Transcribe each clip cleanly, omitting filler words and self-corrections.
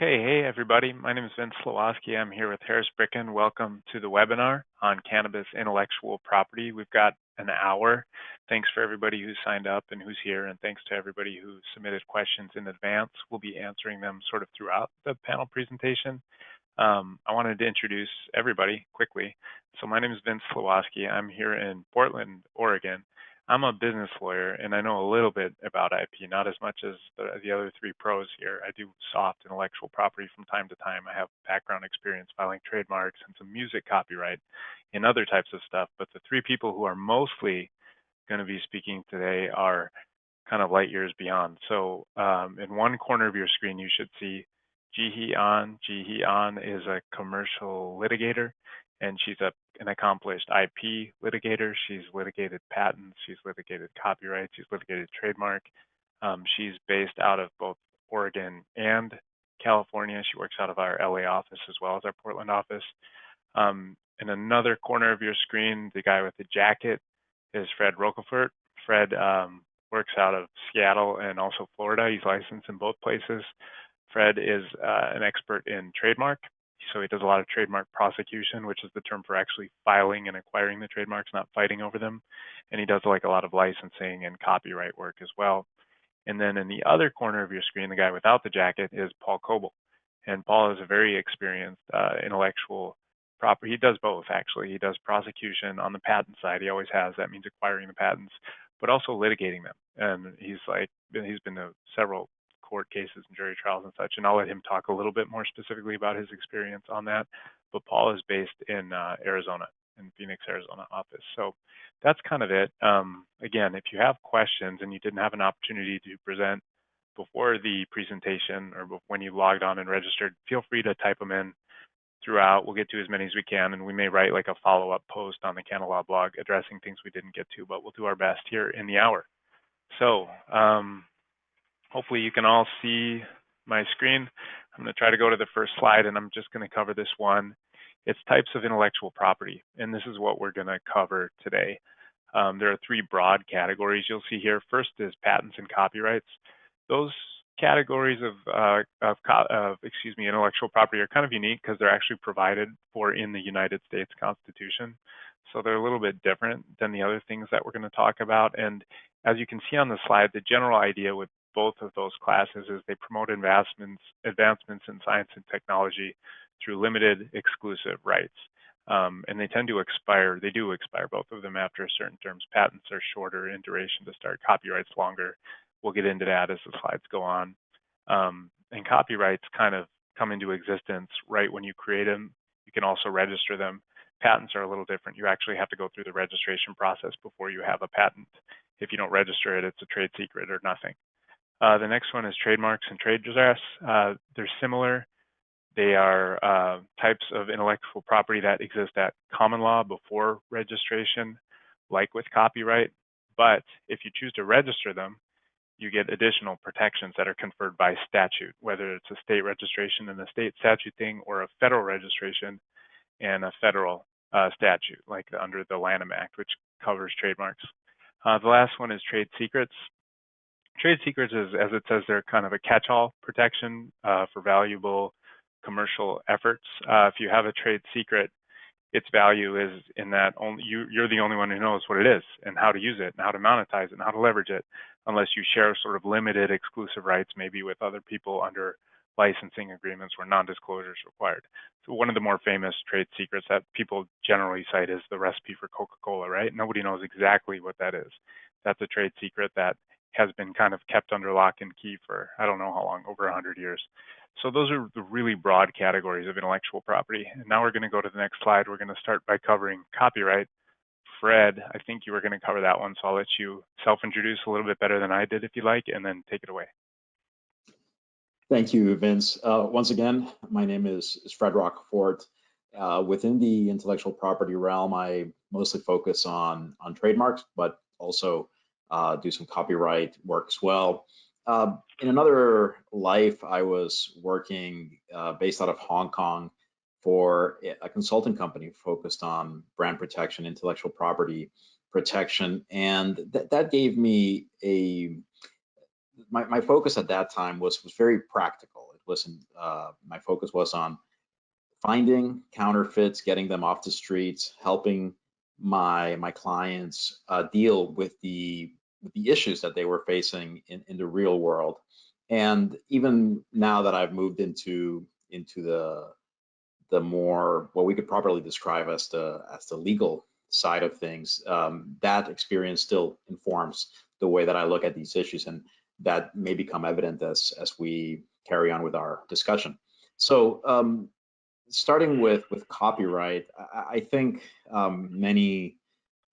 Okay, hey everybody. My name is Vince Sliwoski. I'm here with Harris Bricken. Welcome to the webinar on cannabis intellectual property. We've got an hour. Thanks for everybody who signed up and who's here, and thanks to everybody who submitted questions in advance. We'll be answering them sort of throughout the panel presentation. I wanted to introduce everybody quickly. So my name is Vince Sliwoski. I'm here in Portland, Oregon. I'm a business lawyer, and I know a little bit about IP, not as much as the other three pros here. I do soft intellectual property from time to time. I have background experience filing trademarks and some music copyright and other types of stuff. But the three people who are mostly going to be speaking today are kind of light years beyond. So in one corner of your screen, you should see Jihee Ahn. Jihee Ahn is a commercial litigator, and she's an accomplished IP litigator. She's litigated patents, she's litigated copyright, she's litigated trademark. She's based out of both Oregon and California. She works out of our LA office as well as our Portland office. In another corner of your screen, the guy with the jacket is Fred Rocafort. Fred works out of Seattle and also Florida. He's licensed in both places. Fred is an expert in trademark. So he does a lot of trademark prosecution, which is the term for actually filing and acquiring the trademarks, not fighting over them. And he does like a lot of licensing and copyright work as well. And then in the other corner of your screen, the guy without the jacket is Paul Coble. And Paul is a very experienced intellectual property. He does both, actually. He does prosecution on the patent side. He always has. That means acquiring the patents, but also litigating them. And he's been to several court cases and jury trials and such, and I'll let him talk a little bit more specifically about his experience on that. But Paul is based in Arizona, in Phoenix, Arizona office. So that's kind of it. Again, if you have questions and you didn't have an opportunity to present before the presentation or when you logged on and registered, feel free to type them in throughout. We'll get to as many as we can, and we may write like a follow-up post on the CannaLaw blog addressing things we didn't get to, but we'll do our best here in the hour. So hopefully you can all see my screen. I'm going to try to go to the first slide, and I'm just going to cover this one. It's types of intellectual property, and this is what we're going to cover today. There are three broad categories you'll see here. First is patents and copyrights. Those categories of intellectual property are kind of unique because they're actually provided for in the United States Constitution. So they're a little bit different than the other things that we're going to talk about. And as you can see on the slide, the general idea with both of those classes is they promote advancements in science and technology through limited exclusive rights. And they tend to expire. They do expire, both of them, after certain terms. Patents are shorter in duration to start, copyrights longer. We'll get into that as the slides go on. And copyrights kind of come into existence right when you create them. You can also register them. Patents are a little different. You actually have to go through the registration process before you have a patent. If you don't register it, it's a trade secret or nothing. The next one is trademarks and trade dress. They're similar. They are types of intellectual property that exist at common law before registration, like with copyright. But if you choose to register them, you get additional protections that are conferred by statute, whether it's a state registration and a state statute thing or a federal registration and a federal statute, like under the Lanham Act, which covers trademarks. The last one is trade secrets. Trade secrets is, as it says, they're kind of a catch-all protection for valuable commercial efforts. If you have a trade secret, its value is in that you're the only one who knows what it is and how to use it and how to monetize it and how to leverage it, unless you share sort of limited exclusive rights, maybe with other people under licensing agreements where non-disclosure is required. So one of the more famous trade secrets that people generally cite is the recipe for Coca-Cola, right? Nobody knows exactly what that is. That's a trade secret that has been kind of kept under lock and key for, I don't know how long, over 100 years. So those are the really broad categories of intellectual property. And now we're going to go to the next slide. We're going to start by covering copyright. Fred, I think you were going to cover that one, so I'll let you self-introduce a little bit better than I did if you like, and then take it away. Thank you, Vince. Once again, my name is Fred Rocafort. Within the intellectual property realm, I mostly focus on trademarks, but also do some copyright work as well. In another life, I was working based out of Hong Kong for a consulting company focused on brand protection, intellectual property protection, and that gave me my focus at that time was very practical. My focus was on finding counterfeits, getting them off the streets, helping my clients deal with the issues that they were facing in the real world. And even now that I've moved into the more what we could properly describe as the legal side of things, that experience still informs the way that I look at these issues, and that may become evident as we carry on with our discussion. So starting with copyright, I think many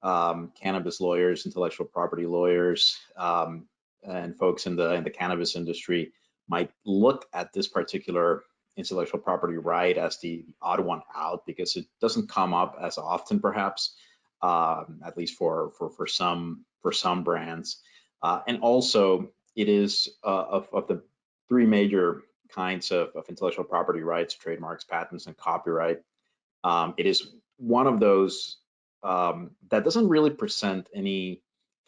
cannabis lawyers, intellectual property lawyers, and folks in the cannabis industry might look at this particular intellectual property right as the odd one out, because it doesn't come up as often, perhaps, at least for some brands, and also it is of the three major kinds of intellectual property rights: trademarks, patents, and copyright. It is one of those that doesn't really present any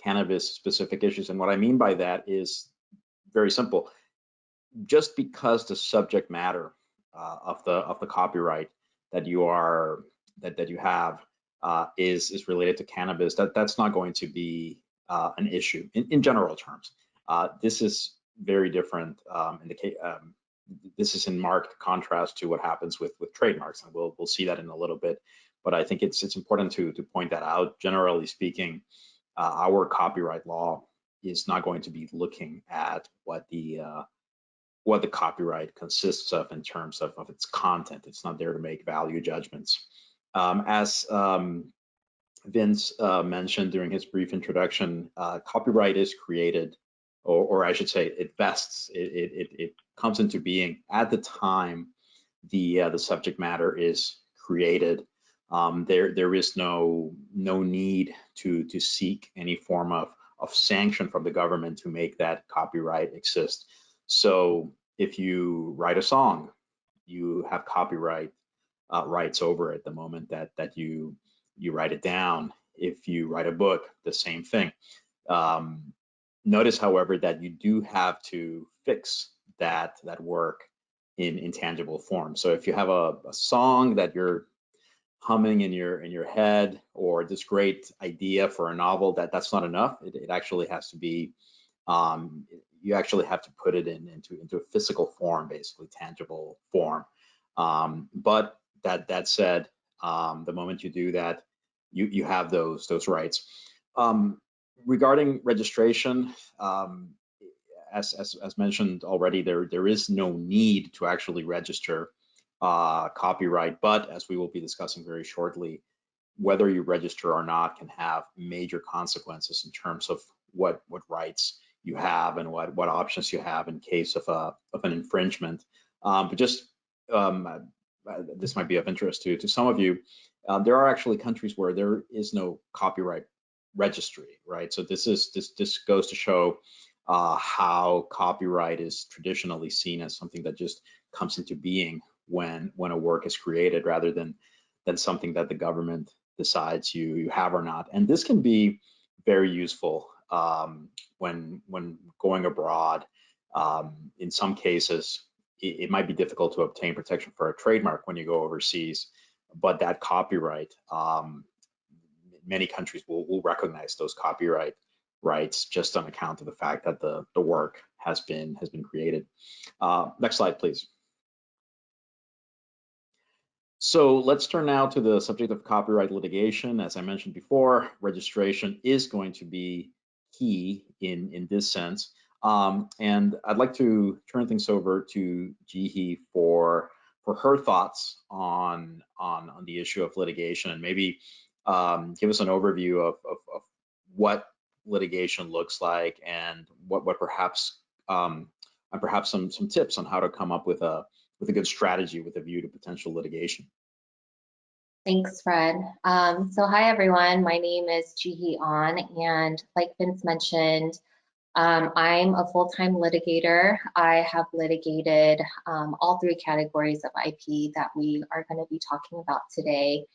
cannabis specific issues. And what I mean by that is very simple. Just because the subject matter of the copyright that you have is related to cannabis, that's not going to be an issue in general terms. This is very different in the case. This is in marked contrast to what happens with trademarks, and we'll see that in a little bit. But I think it's important to point that out. Generally speaking, our copyright law is not going to be looking at what the copyright consists of in terms of its content. It's not there to make value judgments. As Vince mentioned during his brief introduction, copyright is created, or I should say, it vests. It comes into being at the time the subject matter is created. There is no need to seek any form of sanction from the government to make that copyright exist. So if you write a song, you have copyright rights over it the moment that you write it down. If you write a book, the same thing. Notice, however, that you do have to fix that work in tangible form. So if you have a song that you're humming in your head, or this great idea for a novel, that's not enough. It actually has to be, you actually have to put it into a physical form, basically tangible form. But that said, the moment you do that, you have those rights. Regarding registration, as mentioned already, there is no need to actually register copyright, but as we will be discussing very shortly, whether you register or not can have major consequences in terms of what rights you have and what options you have in case of an infringement. But just this might be of interest to some of you. There are actually countries where there is no copyright registry, right? So this goes to show how copyright is traditionally seen as something that just comes into being when a work is created, rather than something that the government decides you have or not. And this can be very useful when going abroad. In some cases, it might be difficult to obtain protection for a trademark when you go overseas, but that copyright, many countries will recognize those copyright rights just on account of the fact that the work has been created. Next slide, please. So let's turn now to the subject of copyright litigation. As I mentioned before, registration is going to be key in this sense. And I'd like to turn things over to Jihee for her thoughts on the issue of litigation, and maybe give us an overview of what litigation looks like, and what perhaps some tips on how to come up with a good strategy with a view to potential litigation. Thanks, Fred. So hi, everyone. My name is Jihee Ahn, and like Vince mentioned, I'm a full-time litigator. I have litigated all three categories of IP that we are going to be talking about today.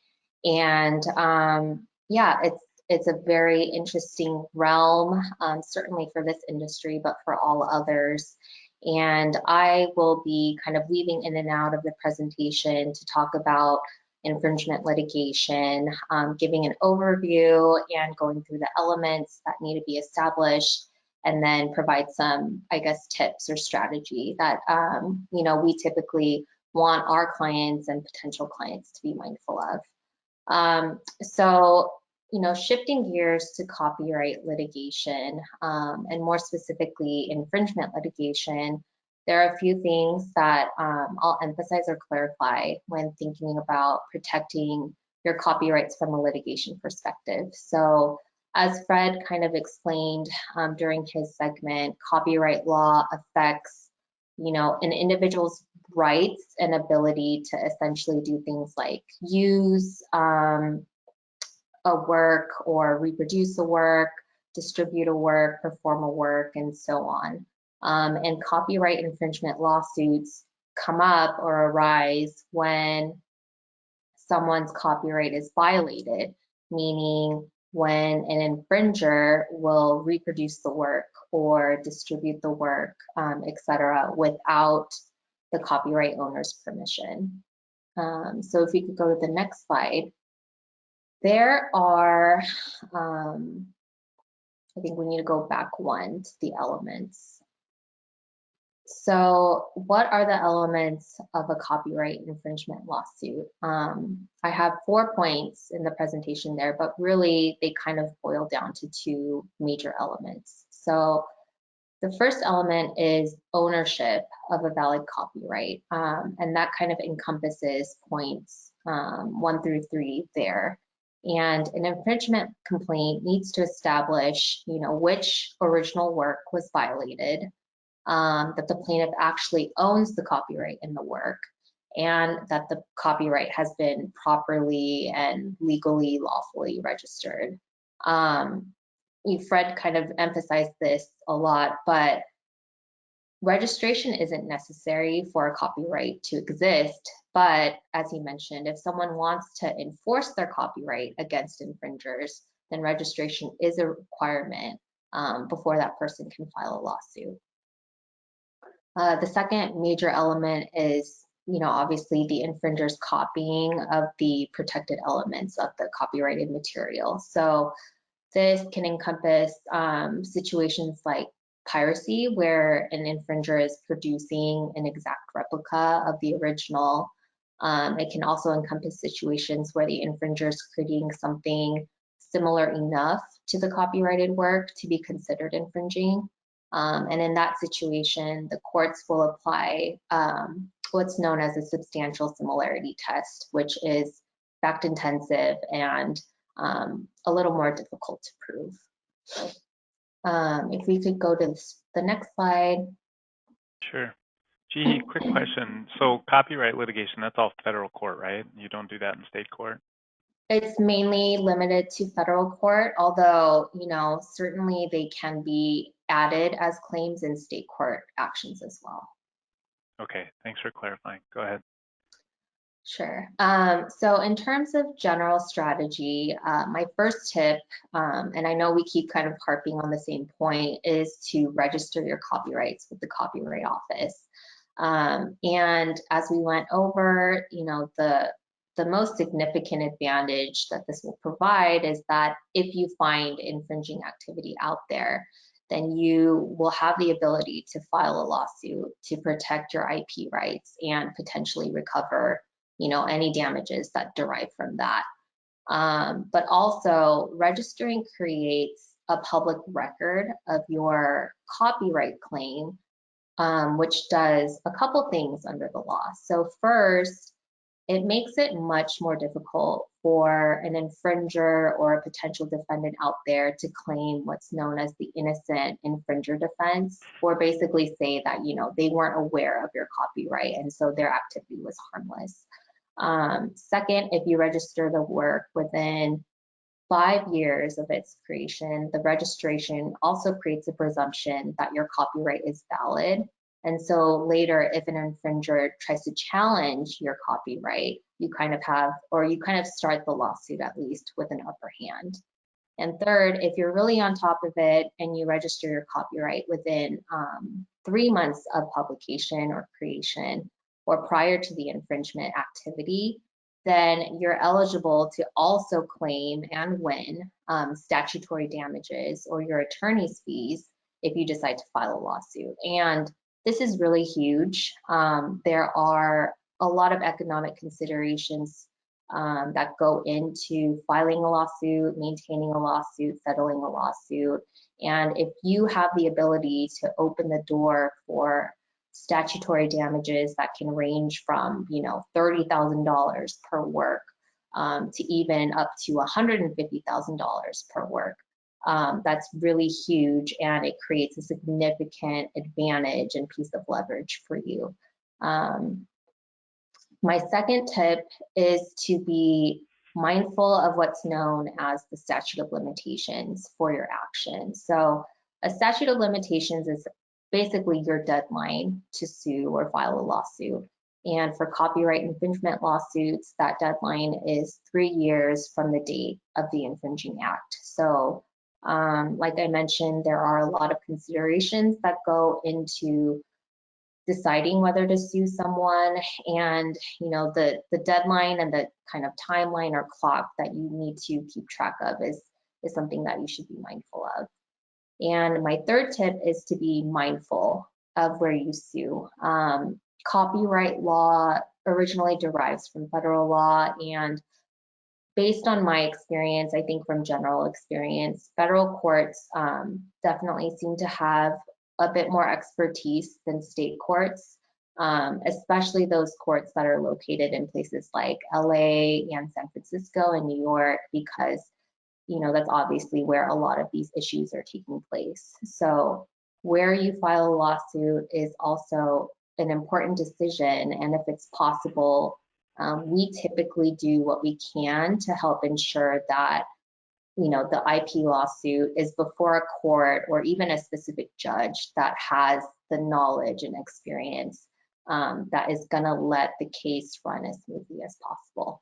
And yeah, it's a very interesting realm, certainly for this industry, but for all others. And I will be kind of weaving in and out of the presentation to talk about infringement litigation, giving an overview and going through the elements that need to be established, and then provide some, I guess, tips or strategy that, we typically want our clients and potential clients to be mindful of. Shifting gears to copyright litigation, and more specifically infringement litigation, there are a few things that I'll emphasize or clarify when thinking about protecting your copyrights from a litigation perspective. So as Fred kind of explained during his segment, copyright law affects, an individual's rights and ability to essentially do things like use a work or reproduce a work, distribute a work, perform a work, and so on. And copyright infringement lawsuits come up or arise when someone's copyright is violated, meaning when an infringer will reproduce the work or distribute the work, etc., without the copyright owner's permission. So if we could go to the next slide. There are, I think we need to go back one to the elements. So what are the elements of a copyright infringement lawsuit? I have 4 points in the presentation there, but really they kind of boil down to 2 major elements. So the first element is ownership of a valid copyright, and that kind of encompasses points 1 through 3 there. And an infringement complaint needs to establish, which original work was violated, that the plaintiff actually owns the copyright in the work, and that the copyright has been properly and legally, lawfully registered. Fred kind of emphasized this a lot, but registration isn't necessary for a copyright to exist. But as he mentioned, if someone wants to enforce their copyright against infringers, then registration is a requirement before that person can file a lawsuit. The second major element is, obviously the infringer's copying of the protected elements of the copyrighted material. So this can encompass situations like piracy, where an infringer is producing an exact replica of the original. It can also encompass situations where the infringer is creating something similar enough to the copyrighted work to be considered infringing. And in that situation, the courts will apply what's known as a substantial similarity test, which is fact intensive and a little more difficult to prove. If we could go to the next slide. Sure. Jihee, quick question. So copyright litigation, that's all federal court, right? You don't do that in state court? It's mainly limited to federal court, although, certainly they can be added as claims in state court actions as well. Okay, thanks for clarifying. Go ahead. Sure. So in terms of general strategy, my first tip, and I know we keep kind of harping on the same point, is to register your copyrights with the Copyright Office. And as we went over, the most significant advantage that this will provide is that if you find infringing activity out there, then you will have the ability to file a lawsuit to protect your IP rights and potentially recover any damages that derive from that. But also, registering creates a public record of your copyright claim, which does a couple things under the law. So first, it makes it much more difficult for an infringer or a potential defendant out there to claim what's known as the innocent infringer defense, or basically say that they weren't aware of your copyright and so their activity was harmless. Second, if you register the work within 5 years of its creation, the registration also creates a presumption that your copyright is valid. And so later, if an infringer tries to challenge your copyright, you kind of start the lawsuit at least with an upper hand. And third, if you're really on top of it and you register your copyright within 3 months of publication or creation or prior to the infringement activity, then you're eligible to also claim and win statutory damages or your attorney's fees if you decide to file a lawsuit. And this is really huge. There are a lot of economic considerations that go into filing a lawsuit, maintaining a lawsuit, settling a lawsuit. And if you have the ability to open the door for statutory damages that can range from, $30,000 per work to even up to $150,000 per work, that's really huge, and it creates a significant advantage and piece of leverage for you. My second tip is to be mindful of what's known as the statute of limitations for your action. So a statute of limitations is basically your deadline to sue or file a lawsuit. And for copyright infringement lawsuits, that deadline is 3 years from the date of the infringing act. So like I mentioned, there are a lot of considerations that go into deciding whether to sue someone, and the deadline and the kind of timeline or clock that you need to keep track of is something that you should be mindful of. And my third tip is to be mindful of where you sue. Copyright law originally derives from federal law, and based on my experience, I think from general experience, federal courts definitely seem to have a bit more expertise than state courts, especially those courts that are located in places like LA and San Francisco and New York, because that's obviously where a lot of these issues are taking place. So where you file a lawsuit is also an important decision, and if it's possible, we typically do what we can to help ensure that the IP lawsuit is before a court or even a specific judge that has the knowledge and experience that is going to let the case run as smoothly as possible.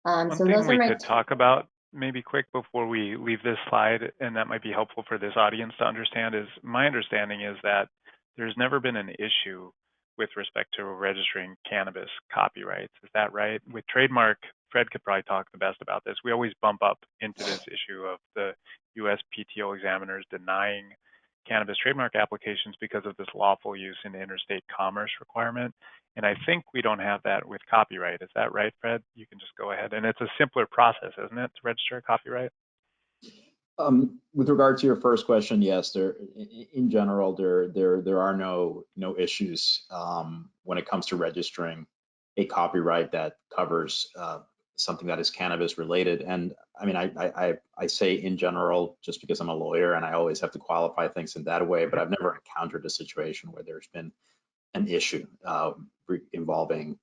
One so thing those we are my could talk about maybe quick before we leave this slide, and that might be helpful for this audience to understand, is my understanding is that there's never been an issue with respect to registering cannabis copyrights. Is that right? With trademark, Fred could probably talk the best about this. We always bump up into this issue of the USPTO examiners denying cannabis trademark applications because of this lawful use in interstate commerce requirement. And I think we don't have that with copyright. Is that right, Fred? You can just go ahead. And it's a simpler process, isn't it, to register a copyright? With regard to your first question, yes, in general, there are no issues when it comes to registering a copyright that covers something that is cannabis related. And I mean, I say in general just because I'm a lawyer and I always have to qualify things in that way, but I've never encountered a situation where there's been an issue involving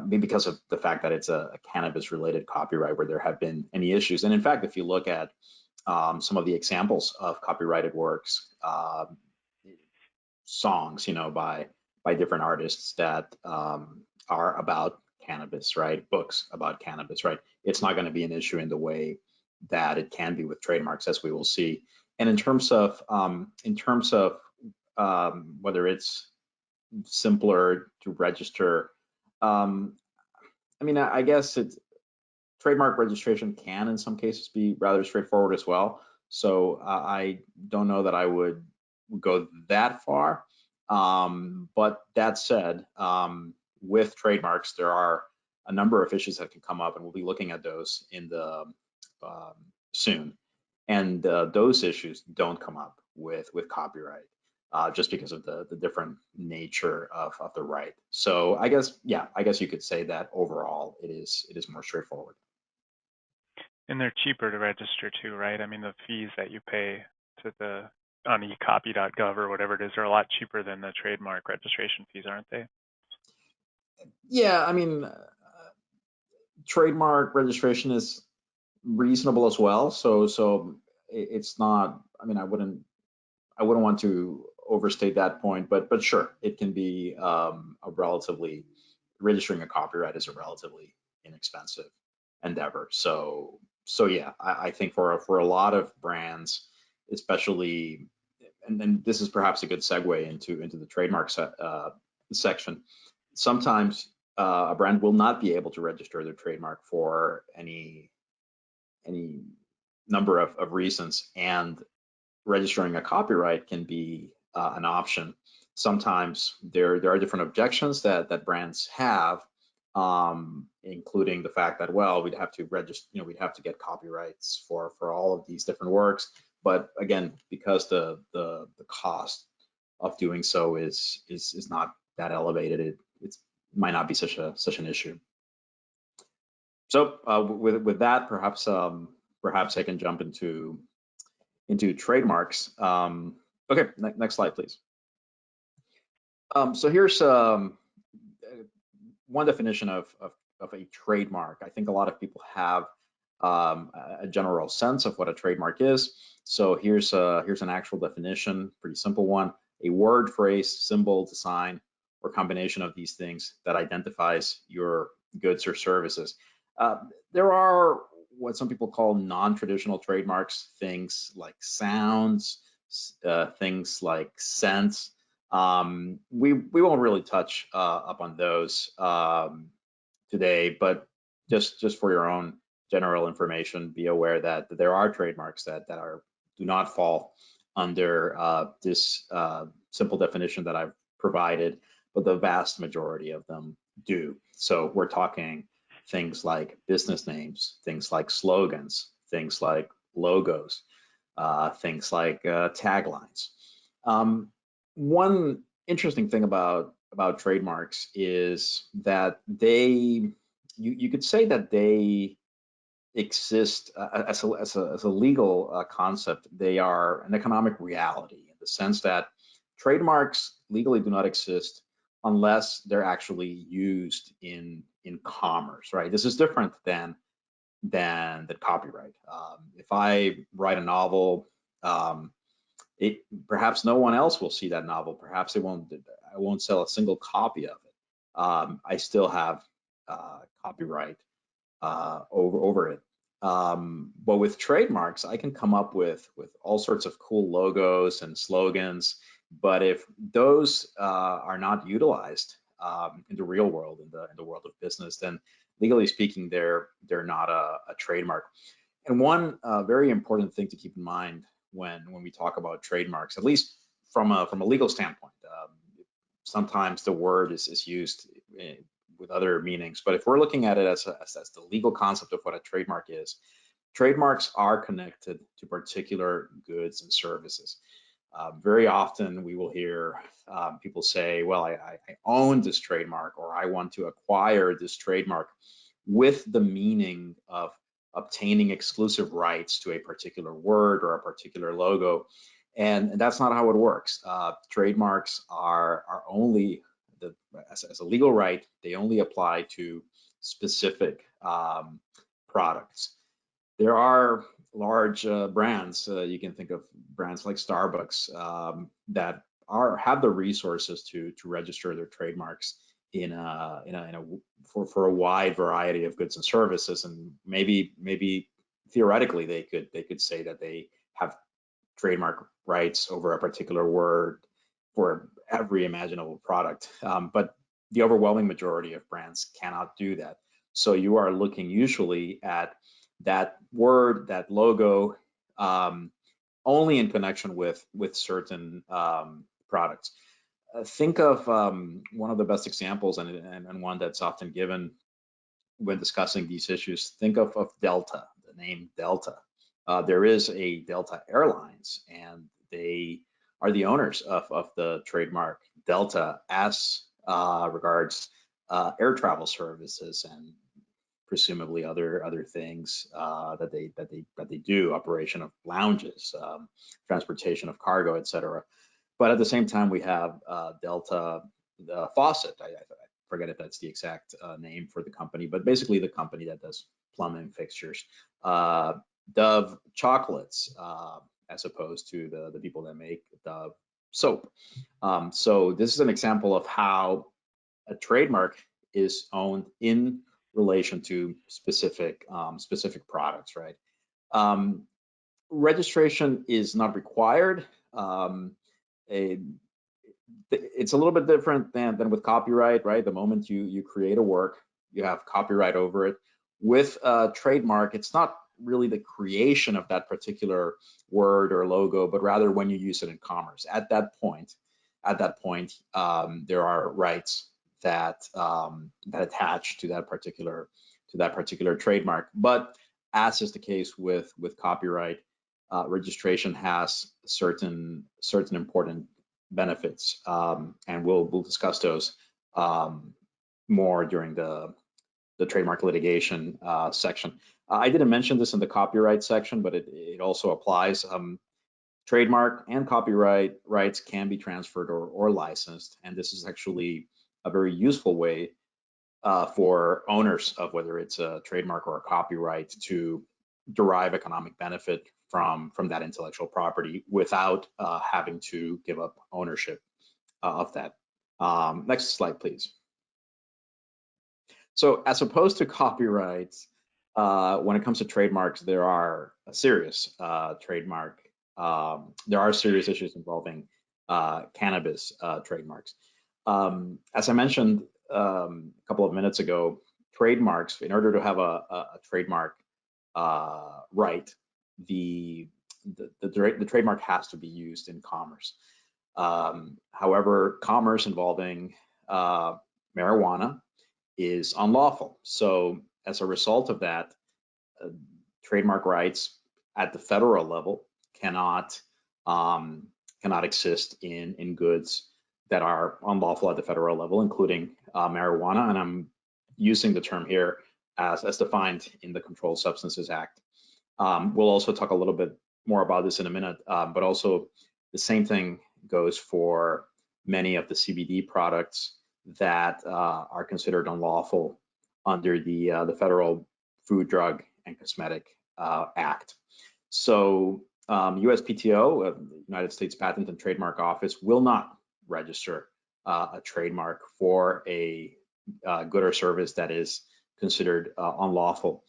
because of the fact that it's a cannabis related copyright where there have been any issues. And in fact, if you look at some of the examples of copyrighted works, songs, by different artists that are about cannabis, right? Books about cannabis, right? It's not going to be an issue in the way that it can be with trademarks, as we will see. And in terms of whether it's simpler to register, I mean, I guess trademark registration can in some cases be rather straightforward as well. So I don't know that I would go that far. But that said, with trademarks, there are a number of issues that can come up, and we'll be looking at those in the soon. And those issues don't come up with copyright, just because of the different nature of the right. So I guess you could say that overall it is more straightforward. And they're cheaper to register too, right? I mean, the fees that you pay to on ecopy.gov or whatever it is are a lot cheaper than the trademark registration fees, aren't they? Yeah, I mean, trademark registration is reasonable as well. So it's not. I mean, I wouldn't want to overstate that point, but sure, it can be registering a copyright is a relatively inexpensive endeavor. So So yeah, I think for a lot of brands, especially, and then this is perhaps a good segue into the trademark section. Sometimes a brand will not be able to register their trademark for any number of reasons, and registering a copyright can be an option. Sometimes there are different objections that brands have, including the fact that, well, we'd have to register, we'd have to get copyrights for all of these different works. But again, because the cost of doing so is not that elevated, it might not be such an issue. So with that, perhaps I can jump into trademarks. Okay, next slide, please. So here's one definition of a trademark. I think a lot of people have a general sense of what a trademark is. So here's an actual definition, pretty simple one: a word, phrase, symbol, design, or combination of these things that identifies your goods or services. There are what some people call non-traditional trademarks, things like sounds, things like scents. We won't really touch up on those today, but just for your own general information, be aware that there are trademarks that do not fall under this simple definition that I've provided, but the vast majority of them do. So we're talking things like business names, things like slogans, things like logos, things like taglines. One interesting thing about trademarks is that you could say that they exist as a legal concept. They are an economic reality in the sense that trademarks legally do not exist unless they're actually used in commerce, right? This is different than the copyright. If I write a novel, perhaps no one else will see that novel. Perhaps I won't sell a single copy of it. I still have copyright over it. But with trademarks, I can come up with all sorts of cool logos and slogans. But if those are not utilized in the real world, in the world of business, then legally speaking, they're not a trademark. And one very important thing to keep in mind when we talk about trademarks, at least from a legal standpoint, sometimes the word is used with other meanings, but if we're looking at it as the legal concept of what a trademark is, trademarks are connected to particular goods and services. Very often we will hear people say, well, I own this trademark, or I want to acquire this trademark, with the meaning of obtaining exclusive rights to a particular word or a particular logo. And that's not how it works. Trademarks are only, as a legal right, they only apply to specific products. There are large brands, you can think of brands like Starbucks, that have the resources to register their trademarks for a wide variety of goods and services, and maybe theoretically they could say that they have trademark rights over a particular word for every imaginable product, but the overwhelming majority of brands cannot do that. So you are looking usually at that word, that logo, only in connection with certain products. Think of one of the best examples, and one that's often given when discussing these issues. Think of Delta, the name Delta. There is a Delta Airlines, and they are the owners of the trademark Delta as regards air travel services and presumably other things that they do, operation of lounges, transportation of cargo, etc. But at the same time, we have Delta Faucet. I forget if that's the exact name for the company, but basically the company that does plumbing fixtures. Dove chocolates, as opposed to the people that make Dove soap. So this is an example of how a trademark is owned in relation to specific products, right? Registration is not required. It's a little bit different than with copyright, right? The moment you create a work, you have copyright over it. With trademark, it's not really the creation of that particular word or logo, but rather when you use it in commerce. At that point, there are rights that attach to that particular trademark. But as is the case with copyright, registration has certain important benefits, and we'll discuss those more during the trademark litigation section. I didn't mention this in the copyright section, but it also applies. Trademark and copyright rights can be transferred or licensed, and this is actually a very useful way for owners of whether it's a trademark or a copyright to derive economic benefit from that intellectual property without having to give up ownership of that. Next slide, please. So as opposed to copyrights, when it comes to trademarks, there are a serious there are serious issues involving cannabis trademarks. As I mentioned a couple of minutes ago, trademarks, in order to have a trademark right, the trademark has to be used in commerce. However, commerce involving marijuana is unlawful. So as a result of that, trademark rights at the federal level cannot exist in goods that are unlawful at the federal level, including marijuana. And I'm using the term here as defined in the Controlled Substances Act. We'll also talk a little bit more about this in a minute, but also the same thing goes for many of the CBD products that are considered unlawful under the Federal Food, Drug, and Cosmetic Act. So USPTO, United States Patent and Trademark Office, will not register a trademark for a good or service that is considered unlawful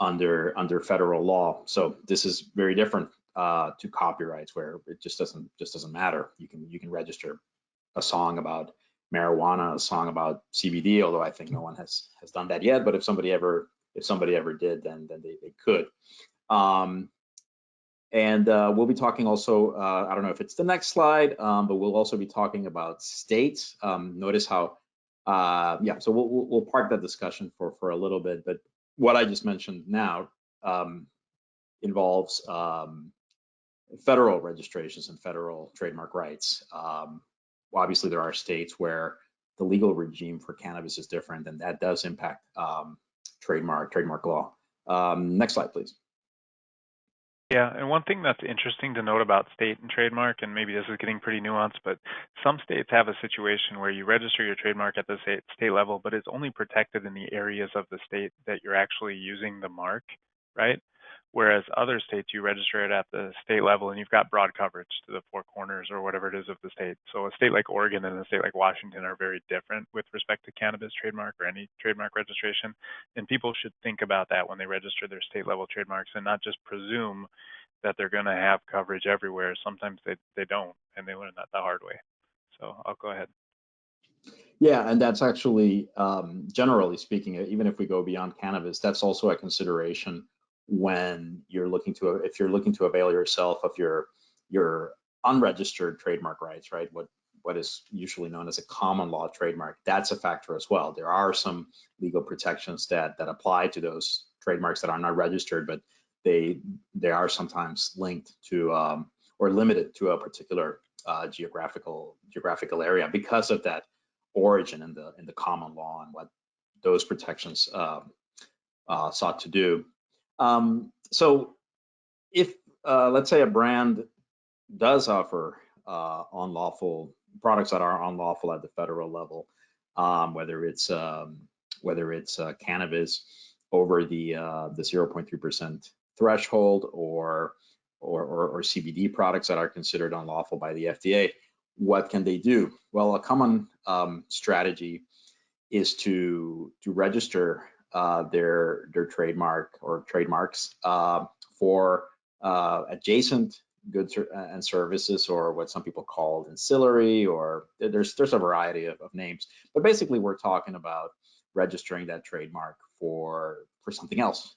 under federal law. So this is very different to copyrights, where it just doesn't matter. You can register a song about marijuana, a song about CBD, although I think no one has done that yet. But if somebody ever did, then they could. And we'll be talking also, I don't know if it's the next slide, but we'll also be talking about states. Notice how, so we'll park that discussion for a little bit, but what I just mentioned now involves federal registrations and federal trademark rights. Obviously, there are states where the legal regime for cannabis is different, and that does impact trademark law. Next slide, please. Yeah, and one thing that's interesting to note about state and trademark, and maybe this is getting pretty nuanced, but some states have a situation where you register your trademark at the state level, but it's only protected in the areas of the state that you're actually using the mark, right? Whereas other states, you register it at the state level and you've got broad coverage to the four corners or whatever it is of the state. So a state like Oregon and a state like Washington are very different with respect to cannabis trademark or any trademark registration. And people should think about that when they register their state level trademarks and not just presume that they're going to have coverage everywhere. Sometimes they don't, and they learn that the hard way. So I'll go ahead. Yeah, and that's actually, generally speaking, even if we go beyond cannabis, that's also a consideration when if you're looking to avail yourself of your unregistered trademark rights, right? What is usually known as a common law trademark, that's a factor as well. There are some legal protections that apply to those trademarks that are not registered, but they are sometimes linked to or limited to a particular geographical area because of that origin in the common law and what those protections sought to do. So if let's say a brand does offer unlawful products that are unlawful at the federal level, whether it's cannabis over the 0.3% threshold or CBD products that are considered unlawful by the FDA, what can they do? Well, a common strategy is to register their trademark or trademarks for adjacent goods and services, or what some people call ancillary, or there's a variety of names. But basically, we're talking about registering that trademark for something else.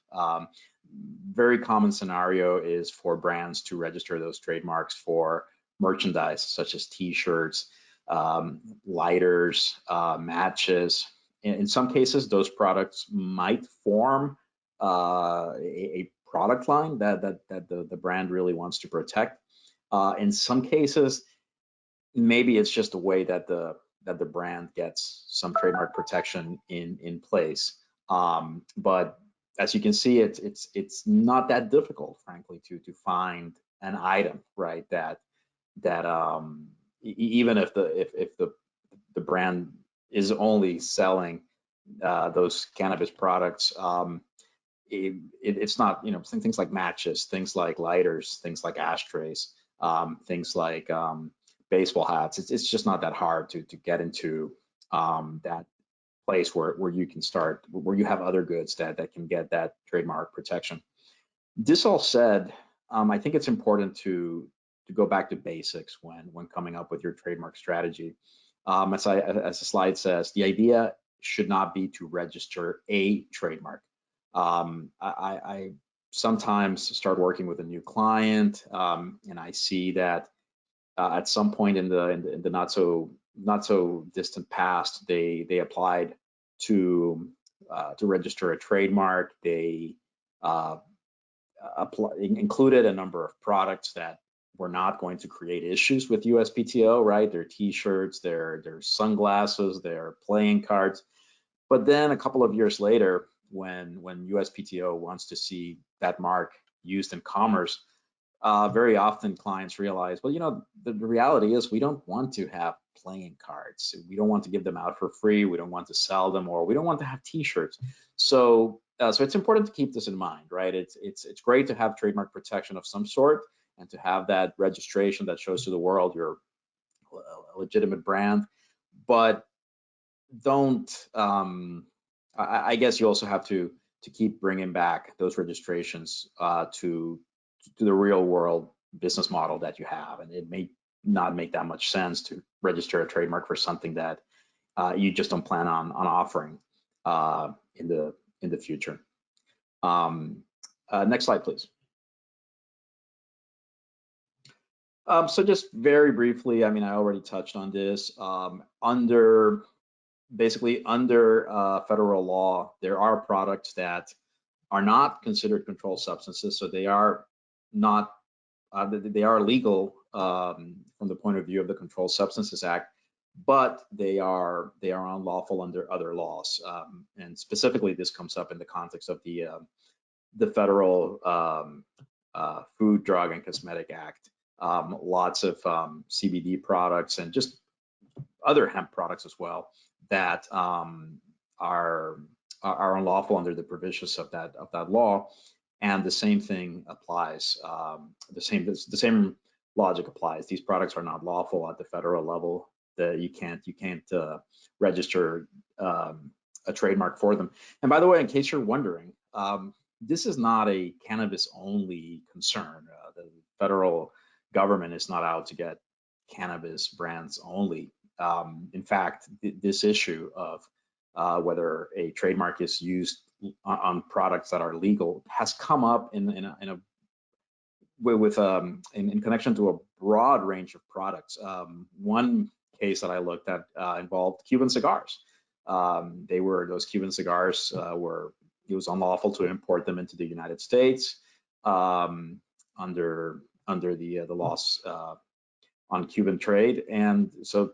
Very common scenario is for brands to register those trademarks for merchandise, such as T-shirts, lighters, matches. In some cases, those products might form a product line that the brand really wants to protect. In some cases, maybe it's just a way that the brand gets some trademark protection in place. But as you can see, it's not that difficult, frankly, to find an item, right? That even if the brand is only selling those cannabis products, it's not, things like matches, things like lighters, things like ashtrays, things like baseball hats. It's just not that hard to get into that place where you can start, where you have other goods that can get that trademark protection. This all said, I think it's important to go back to basics when coming up with your trademark strategy. As the slide says, the idea should not be to register a trademark. I sometimes start working with a new client, and I see that at some point in the not so distant past, they applied to register a trademark. They included a number of products that were not going to create issues with USPTO, right? Their T-shirts, their sunglasses, their playing cards. But then a couple of years later, when USPTO wants to see that mark used in commerce, very often clients realize, well, the reality is we don't want to have playing cards. We don't want to give them out for free. We don't want to sell them, or we don't want to have T-shirts. So it's important to keep this in mind, right? It's great to have trademark protection of some sort and to have that registration that shows to the world you're a legitimate brand, but don't. I guess you also have to keep bringing back those registrations to the real world business model that you have, and it may not make that much sense to register a trademark for something that you just don't plan on offering in the future. Next slide, please. So just very briefly, I already touched on this. Basically under federal law, there are products that are not considered controlled substances, so they are not they are legal from the point of view of the Controlled Substances Act, but they are unlawful under other laws. And specifically, this comes up in the context of the federal Food, Drug, and Cosmetic Act. Lots of CBD products and just other hemp products as well that are unlawful under the provisions of that law, and the same thing applies. The same logic applies. These products are not lawful at the federal level. You can't register a trademark for them. And by the way, in case you're wondering, this is not a cannabis-only concern. The federal government is not out to get cannabis brands only. In fact, this issue of whether a trademark is used on products that are legal has come up in connection to a broad range of products. One case that I looked at involved Cuban cigars. Those Cuban cigars it was unlawful to import them into the United States under the laws on Cuban trade, and so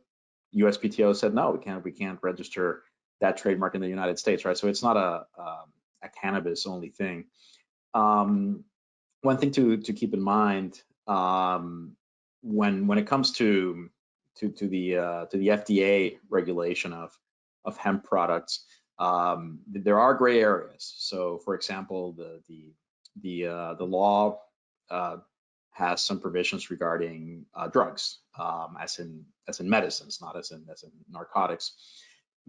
USPTO said no, we can't register that trademark in the United States, right? So it's not a cannabis only thing. One thing to keep in mind when it comes to the FDA regulation of hemp products, there are gray areas. So, for example, the law has some provisions regarding drugs, as in medicines, not as in narcotics.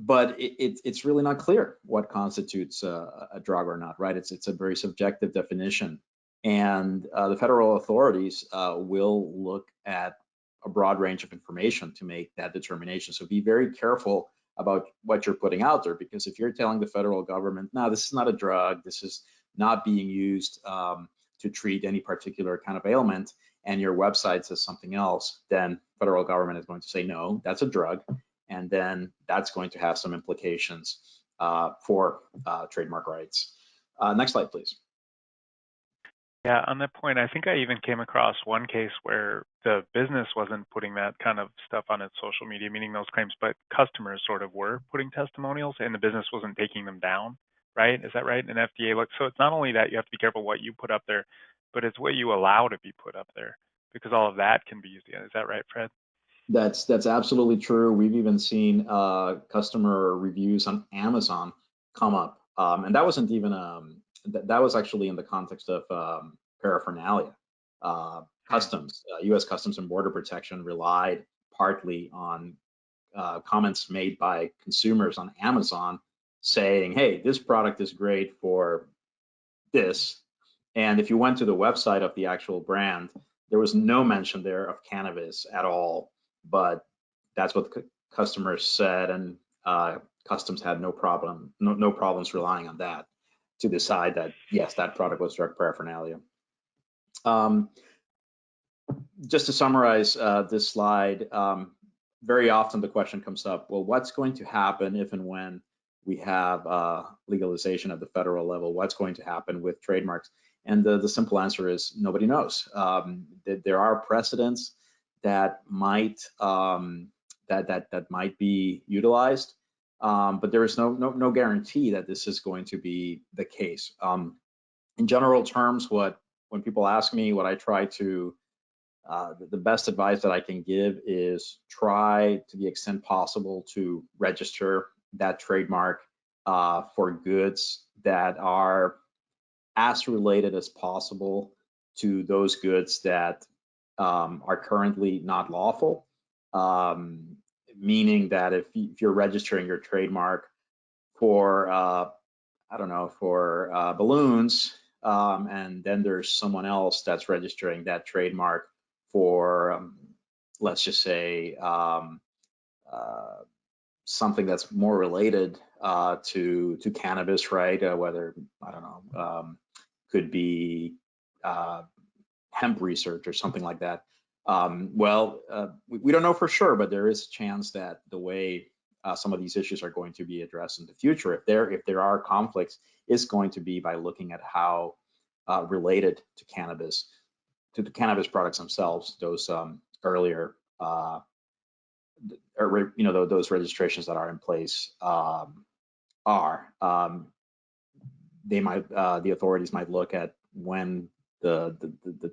but it's really not clear what constitutes a drug or not, right? It's a very subjective definition, and the federal authorities will look at a broad range of information to make that determination. So be very careful about what you're putting out there, because if you're telling the federal government, no, this is not a drug, this is not being used to treat any particular kind of ailment, and your website says something else, then federal government is going to say, no, that's a drug. And then that's going to have some implications for trademark rights. Next slide, please. Yeah, on that point, I think I even came across one case where the business wasn't putting that kind of stuff on its social media, meaning those claims, but customers sort of were putting testimonials and the business wasn't taking them down, right? Is that right? And FDA looks, so it's not only that you have to be careful what you put up there, but it's what you allow to be put up there, because all of that can be used again. Is that right, Fred? That's absolutely true. We've even seen customer reviews on Amazon come up, and that wasn't even that was actually in the context of paraphernalia. Customs, U.S. Customs and Border Protection relied partly on comments made by consumers on Amazon saying, hey, this product is great for this. And if you went to the website of the actual brand, there was no mention there of cannabis at all, but that's what the customers said, and Customs had no problems relying on that to decide that, yes, that product was drug paraphernalia. Just to summarize this slide, very often the question comes up, well, what's going to happen if and when we have legalization at the federal level? What's going to happen with trademarks? And the simple answer is nobody knows. There are precedents that might that might be utilized, but there is no guarantee that this is going to be the case. In general terms, when people ask me, what I try to the best advice that I can give is try to the extent possible to register that trademark for goods that are as related as possible to those goods that are currently not lawful. Meaning that if you're registering your trademark for, I don't know, for balloons, and then there's someone else that's registering that trademark for, let's just say, something that's more related to cannabis, right? Whether, I don't know, could be hemp research or something like that. We don't know for sure, but there is a chance that the way some of these issues are going to be addressed in the future, if there are conflicts, is going to be by looking at how related to the cannabis products themselves, those earlier, those registrations that are in place are. The authorities might look at when the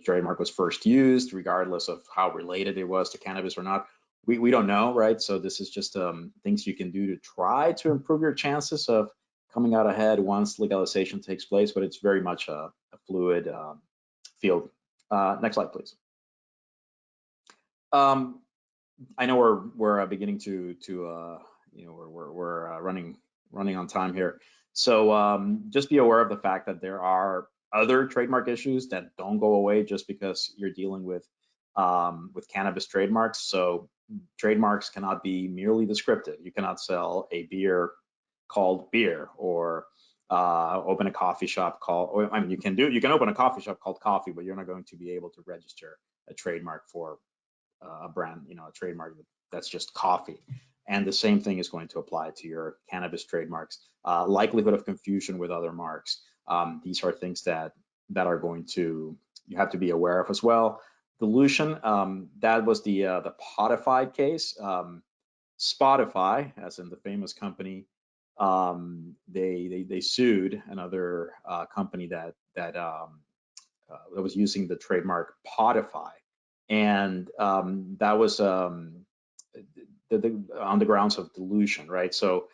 trademark was first used, regardless of how related it was to cannabis or not. We don't know, right? So this is just things you can do to try to improve your chances of coming out ahead once legalization takes place, but it's very much a fluid field. Next slide, please. I know we're beginning to we're running on time here. So just be aware of the fact that there are other trademark issues that don't go away just because you're dealing with cannabis trademarks. So trademarks cannot be merely descriptive. You cannot sell a beer called beer, or open a coffee shop called, or, I mean, you can open a coffee shop called coffee, but you're not going to be able to register a trademark for a brand, a trademark that's just coffee. And the same thing is going to apply to your cannabis trademarks. Likelihood of confusion with other marks. These are things that are going to, you have to be aware of as well. Dilution, that was the Pvpa case. Spotify, as in the famous company, they sued another company that was using the trademark Pvpa, and that was on the grounds of dilution, right? So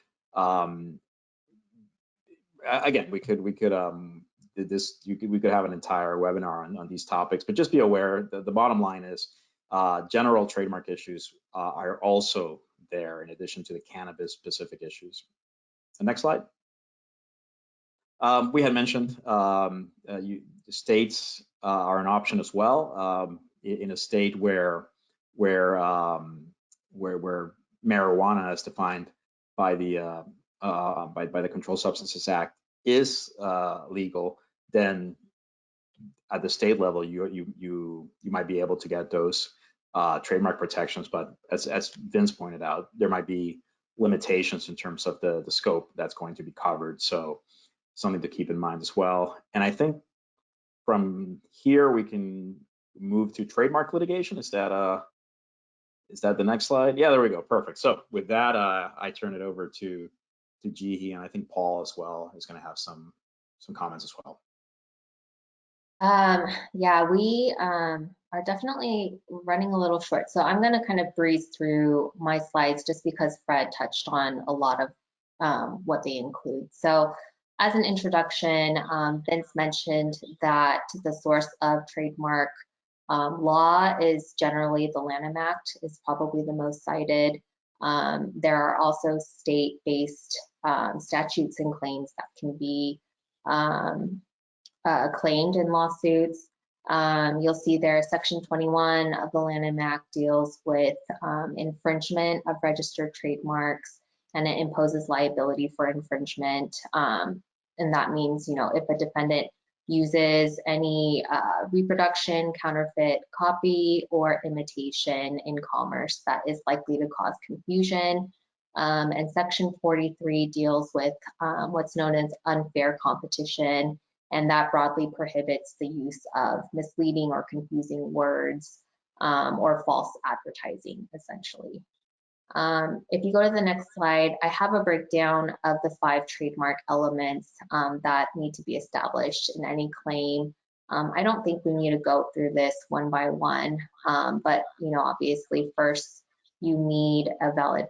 again, we could have an entire webinar on these topics, but just be aware that the bottom line is general trademark issues are also there in addition to the cannabis specific issues. The next slide. We had mentioned states are an option as well. In a state where marijuana, as defined by the Controlled Substances Act, is legal, then at the state level you might be able to get those trademark protections. But as Vince pointed out, there might be limitations in terms of the scope that's going to be covered. So something to keep in mind as well. And I think from here we can move to trademark litigation. Is that the next slide? Yeah, there we go. Perfect. So with that, I turn it over to Jihee, and I think Paul as well is going to have some comments as well. Yeah, we are definitely running a little short. So I'm going to kind of breeze through my slides just because Fred touched on a lot of what they include. So as an introduction, Vince mentioned that the source of trademark law is generally the Lanham Act, is probably the most cited. There are also state-based statutes and claims that can be claimed in lawsuits. You'll see there Section 21 of the Lanham Act deals with infringement of registered trademarks, and it imposes liability for infringement. And that means, if a defendant uses any reproduction, counterfeit, copy, or imitation in commerce that is likely to cause confusion. And Section 43 deals with what's known as unfair competition, and that broadly prohibits the use of misleading or confusing words or false advertising, essentially. If you go to the next slide, I have a breakdown of the 5 trademark elements that need to be established in any claim. I don't think we need to go through this one by one, but obviously first you need a valid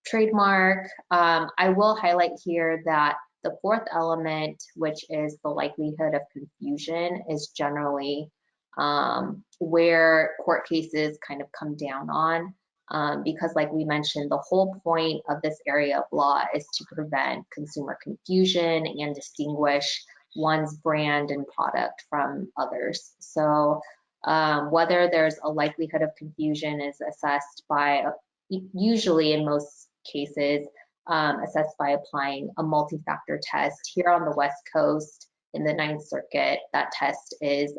trademark. I will highlight here that the 4th element, which is the likelihood of confusion, is generally where court cases kind of come down on. Because like we mentioned, the whole point of this area of law is to prevent consumer confusion and distinguish one's brand and product from others. So whether there's a likelihood of confusion is assessed by, usually in most cases, assessed by applying a multi-factor test. Here on the West Coast in the 9th Circuit, that test is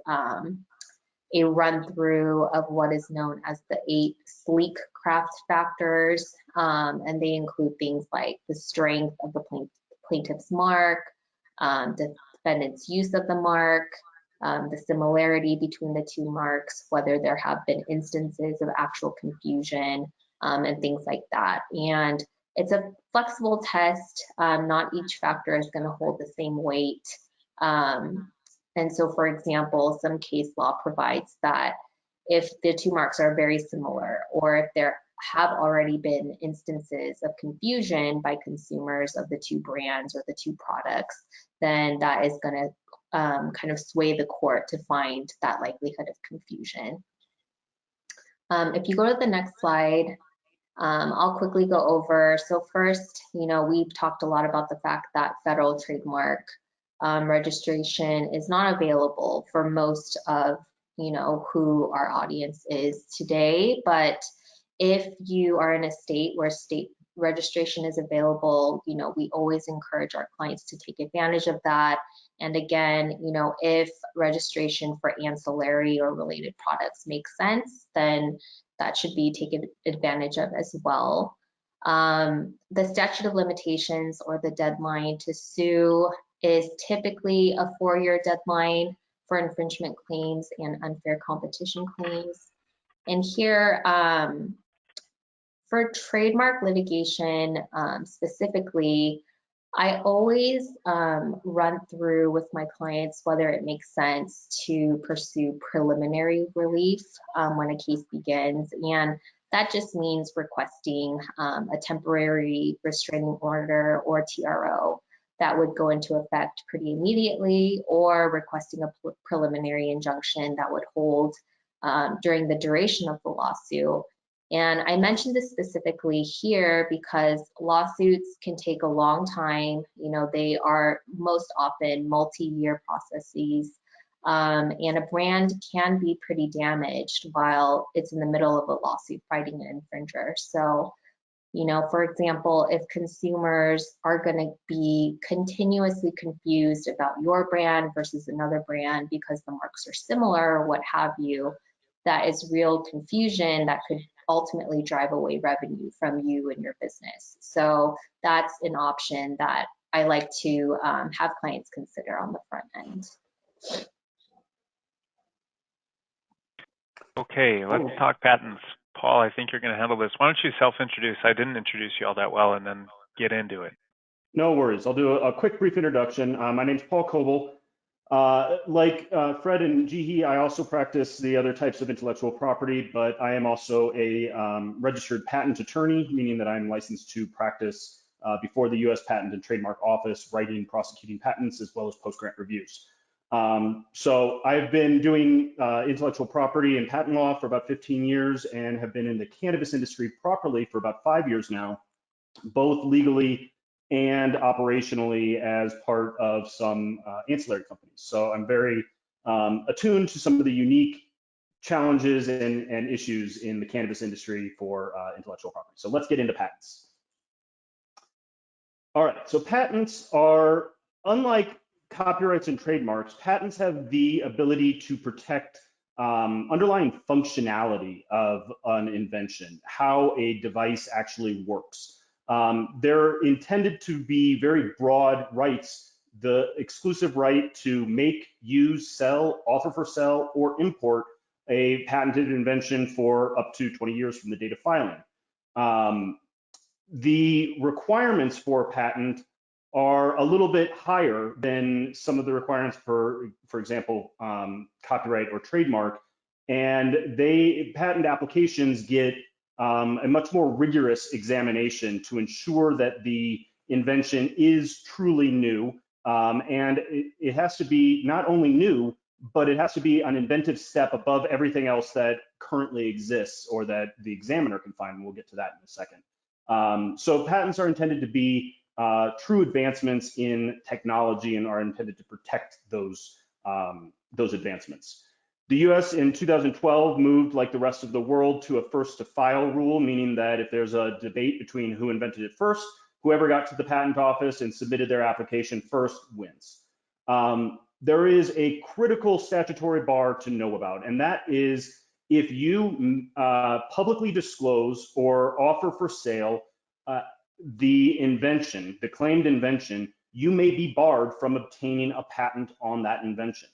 a run through of what is known as the 8 sleek craft factors, and they include things like the strength of the plaintiff's mark, the defendant's use of the mark, the similarity between the 2 marks, whether there have been instances of actual confusion, and things like that. And it's a flexible test. Not each factor is going to hold the same weight. And so, for example, some case law provides that if the 2 marks are very similar, or if there have already been instances of confusion by consumers of the 2 brands or the 2 products, then that is going to kind of sway the court to find that likelihood of confusion. If you go to the next slide, I'll quickly go over. So first, we've talked a lot about the fact that federal trademark registration is not available for most of who our audience is today. But if you are in a state where state registration is available, we always encourage our clients to take advantage of that. And again, if registration for ancillary or related products makes sense, then that should be taken advantage of as well. The statute of limitations, or the deadline to sue, is typically a 4-year deadline for infringement claims and unfair competition claims. And here, for trademark litigation specifically, I always run through with my clients whether it makes sense to pursue preliminary relief when a case begins. And that just means requesting a temporary restraining order, or TRO, that would go into effect pretty immediately, or requesting a preliminary injunction that would hold during the duration of the lawsuit. And I mentioned this specifically here because lawsuits can take a long time. You know, they are most often multi-year processes, and a brand can be pretty damaged while it's in the middle of a lawsuit fighting an infringer. So, you know, for example, if consumers are going to be continuously confused about your brand versus another brand because the marks are similar or what have you, that is real confusion that could ultimately drive away revenue from you and your business. So that's an option that I like to have clients consider on the front end. Okay, let's talk patents. Paul, I think you're going to handle this. Why don't you self-introduce? I didn't introduce you all that well, and then get into it. No worries. I'll do a quick brief introduction. My name's Paul Coble. Like Fred and Jihee, I also practice the other types of intellectual property, but I am also a registered patent attorney, meaning that I'm licensed to practice before the U.S. Patent and Trademark Office, writing, prosecuting patents, as well as post-grant reviews. So I've been doing intellectual property and patent law for about 15 years and have been in the cannabis industry properly for about 5 years now, both legally and operationally as part of some ancillary companies. So I'm very attuned to some of the unique challenges and issues in the cannabis industry for intellectual property. So let's get into patents. All right, so patents are, unlike copyrights and trademarks, patents have the ability to protect underlying functionality of an invention, how a device actually works. They're intended to be very broad rights, the exclusive right to make, use, sell, offer for sale, or import a patented invention for up to 20 years from the date of filing. The requirements for a patent are a little bit higher than some of the requirements for example, copyright or trademark, and patent applications get a much more rigorous examination to ensure that the invention is truly new, and it has to be not only new, but it has to be an inventive step above everything else that currently exists or that the examiner can find, and we'll get to that in a second. So patents are intended to be true advancements in technology and are intended to protect those advancements. The US in 2012 moved, like the rest of the world, to a first to file rule, meaning that if there's a debate between who invented it first, whoever got to the patent office and submitted their application first wins. There is a critical statutory bar to know about, and that is if you publicly disclose or offer for sale the invention, the claimed invention, you may be barred from obtaining a patent on that invention.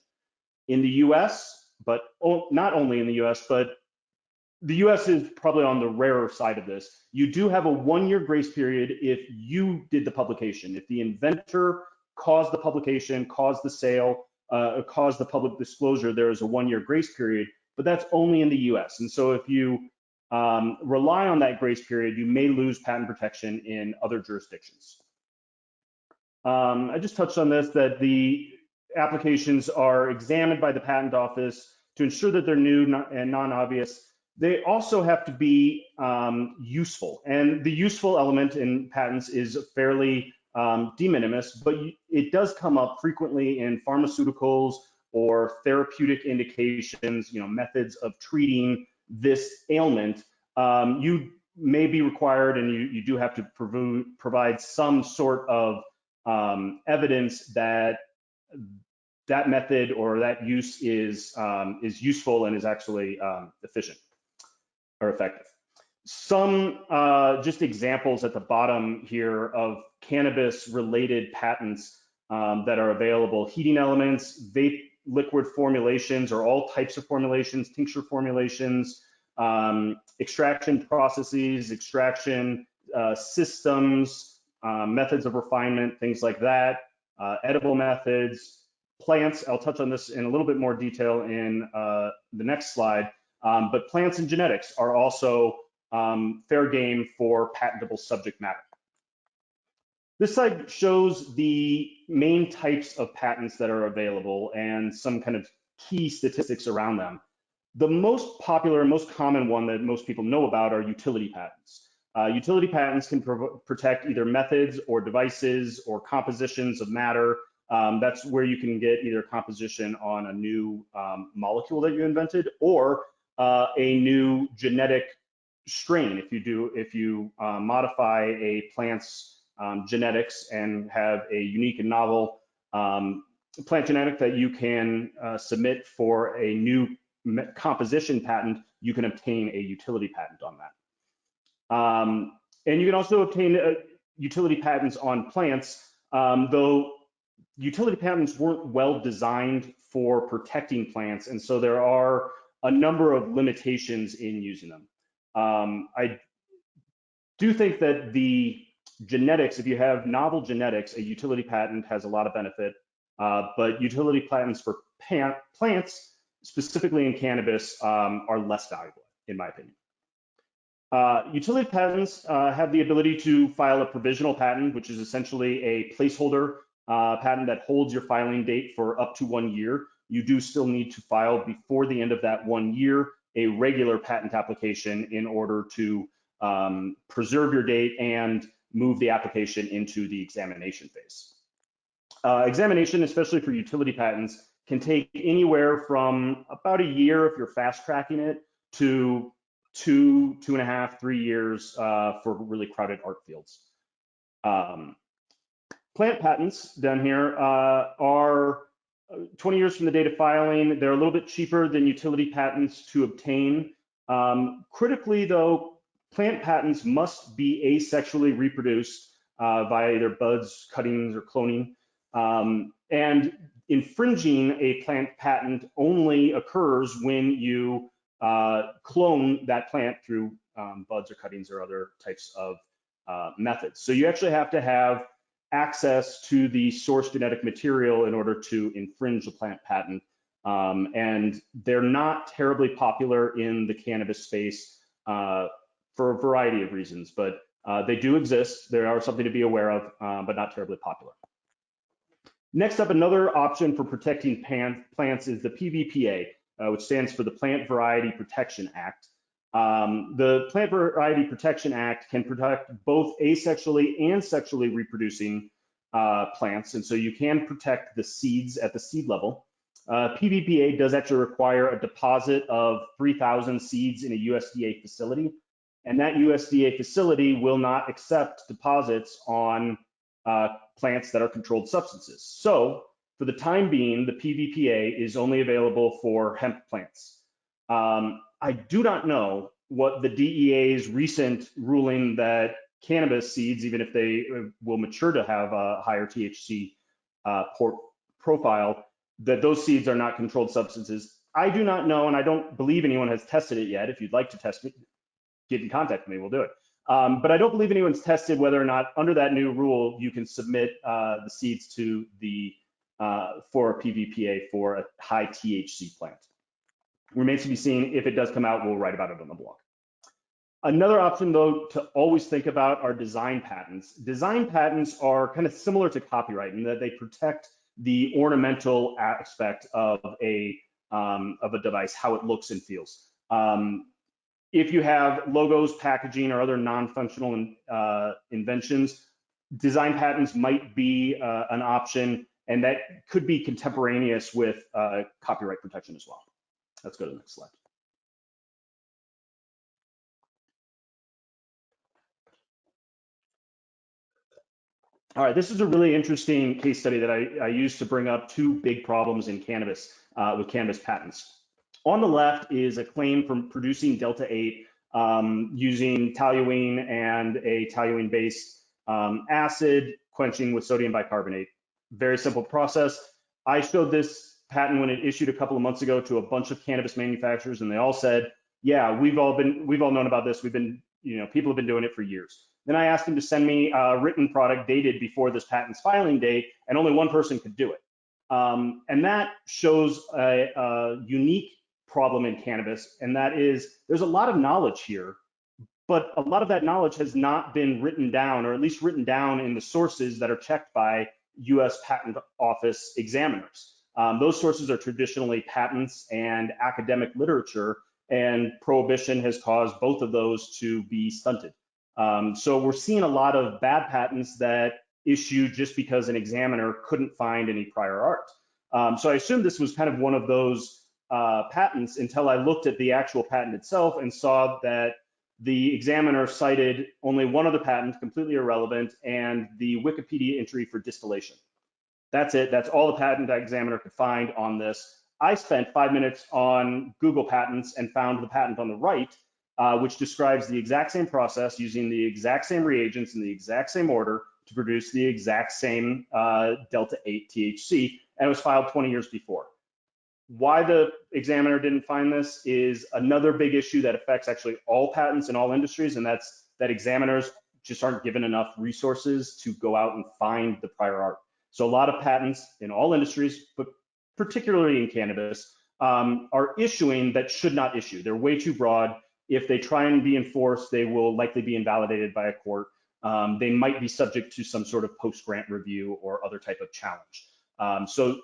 In the US, but not only in the US, but the US is probably on the rarer side of this. You do have a 1-year grace period if you did the publication. If the inventor caused the publication, caused the sale, caused the public disclosure, there is a 1-year grace period, but that's only in the US. And so if you rely on that grace period, you may lose patent protection in other jurisdictions. I just touched on this, that the applications are examined by the patent office to ensure that they're new and non-obvious. They also have to be useful, and the useful element in patents is fairly de minimis, but it does come up frequently in pharmaceuticals or therapeutic indications, methods of treating this ailment. You may be required, and you do have to provide some sort of evidence that that method or that use is useful and is actually efficient or effective. Some just examples at the bottom here of cannabis-related patents that are available: heating elements, vape liquid formulations, or all types of formulations, tincture formulations, extraction processes, extraction systems, methods of refinement, things like that, edible methods, plants. I'll touch on this in a little bit more detail in the next slide, but plants and genetics are also fair game for patentable subject matter. This slide shows the main types of patents that are available and some kind of key statistics around them. The most popular and most common one that most people know about are utility patents. Utility patents can protect either methods or devices or compositions of matter. That's where you can get either composition on a new molecule that you invented or a new genetic strain. If you modify a plant's genetics and have a unique and novel plant genetic that you can submit for a new composition patent, you can obtain a utility patent on that. And you can also obtain utility patents on plants, though utility patents weren't well designed for protecting plants, and so there are a number of limitations in using them. I do think that the genetics, if you have novel genetics, a utility patent has a lot of benefit, but utility patents for plants, specifically in cannabis, are less valuable, in my opinion. Utility patents have the ability to file a provisional patent, which is essentially a placeholder patent that holds your filing date for up to 1 year. You do still need to file before the end of that 1 year a regular patent application in order to preserve your date and move the application into the examination phase. Examination, especially for utility patents, can take anywhere from about a year if you're fast tracking it to 2.5, 3 years for really crowded art fields. Plant patents down here are 20 years from the date of filing. They're a little bit cheaper than utility patents to obtain. Critically though, plant patents must be asexually reproduced via either buds, cuttings, or cloning. And infringing a plant patent only occurs when you clone that plant through buds or cuttings or other types of methods. So you actually have to have access to the source genetic material in order to infringe a plant patent. And they're not terribly popular in the cannabis space for a variety of reasons, but they do exist. They are something to be aware of, but not terribly popular. Next up, another option for protecting plants is the Pvpa, which stands for the Plant Variety Protection Act. The Plant Variety Protection Act can protect both asexually and sexually reproducing plants, and so you can protect the seeds at the seed level. Pvpa does actually require a deposit of 3,000 seeds in a USDA facility, and that USDA facility will not accept deposits on plants that are controlled substances. So for the time being, the Pvpa is only available for hemp plants. I do not know what the DEA's recent ruling that cannabis seeds, even if they will mature to have a higher THC profile, that those seeds are not controlled substances. I do not know, and I don't believe anyone has tested it yet. If you'd like to test it, get in contact with me, we'll do it. But I don't believe anyone's tested whether or not under that new rule, you can submit the seeds to the for a Pvpa for a high THC plant. Remains to be seen. If it does come out, we'll write about it on the blog. Another option, though, to always think about are design patents. Design patents are kind of similar to copyright in that they protect the ornamental aspect of a device, how it looks and feels. If you have logos, packaging, or other non-functional inventions, design patents might be an option, and that could be contemporaneous with copyright protection as well. Let's go to the next slide. All right, this is a really interesting case study that I used to bring up two big problems in cannabis with cannabis patents. On the left is a claim from producing Delta-8 using toluene and a toluene-based acid quenching with sodium bicarbonate. Very simple process. I showed this patent when it issued a couple of months ago to a bunch of cannabis manufacturers, and they all said, "Yeah, we've all known about this. People have been doing it for years." Then I asked them to send me a written product dated before this patent's filing date, and only one person could do it. And that shows a unique problem in cannabis, and that is there's a lot of knowledge here, but a lot of that knowledge has not been written down, or at least written down in the sources that are checked by US Patent Office examiners. Those sources are traditionally patents and academic literature, and prohibition has caused both of those to be stunted. So we're seeing a lot of bad patents that issue just because an examiner couldn't find any prior art. So I assumed this was kind of one of those patents until I looked at the actual patent itself and saw that the examiner cited only one other patent, completely irrelevant, and the Wikipedia entry for distillation. That's it. That's all the patent examiner could find on this. I spent 5 minutes on Google Patents and found the patent on the right, which describes the exact same process using the exact same reagents in the exact same order to produce the exact same Delta 8 THC, and it was filed 20 years before. Why the examiner didn't find this is another big issue that affects actually all patents in all industries, and that's that examiners just aren't given enough resources to go out and find the prior art. So a lot of patents in all industries, but particularly in cannabis, are issuing that should not issue. They're way too broad. If they try and be enforced, they will likely be invalidated by a court. They might be subject to some sort of post-grant review or other type of challenge. So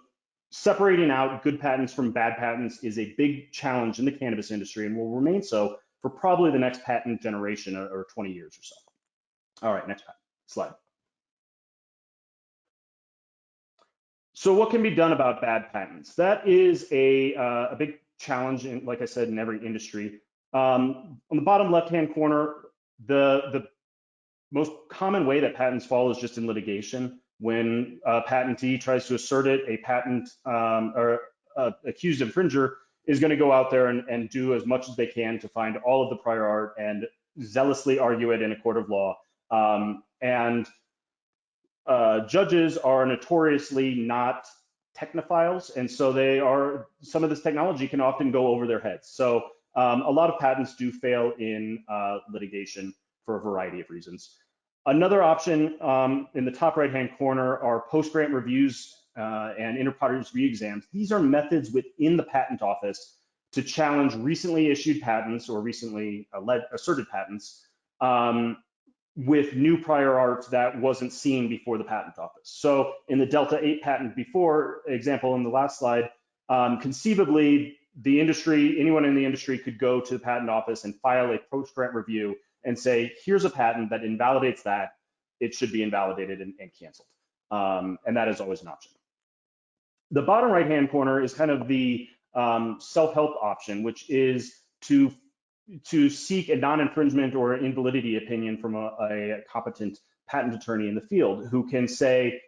separating out good patents from bad patents is a big challenge in the cannabis industry and will remain so for probably the next patent generation or 20 years or so. All right, next slide. So what can be done about bad patents? That is a big challenge, like I said, in every industry. On the bottom left-hand corner, the most common way that patents fall is just in litigation. When a patentee tries to assert it, a patent or accused infringer is going to go out there and do as much as they can to find all of the prior art and zealously argue it in a court of law. Judges are notoriously not technophiles, and so some of this technology can often go over their heads. So a lot of patents do fail in litigation for a variety of reasons. Another option in the top right-hand corner are post-grant reviews and inter-parties re-exams. These are methods within the patent office to challenge recently issued patents or recently asserted patents with new prior art that wasn't seen before the patent office. So in the Delta 8 patent before, example in the last slide, conceivably the industry, anyone in the industry could go to the patent office and file a post-grant review and say, here's a patent that invalidates that, it should be invalidated and canceled. And that is always an option. The bottom right-hand corner is kind of the self-help option, which is to seek a non-infringement or invalidity opinion from a competent patent attorney in the field who can say,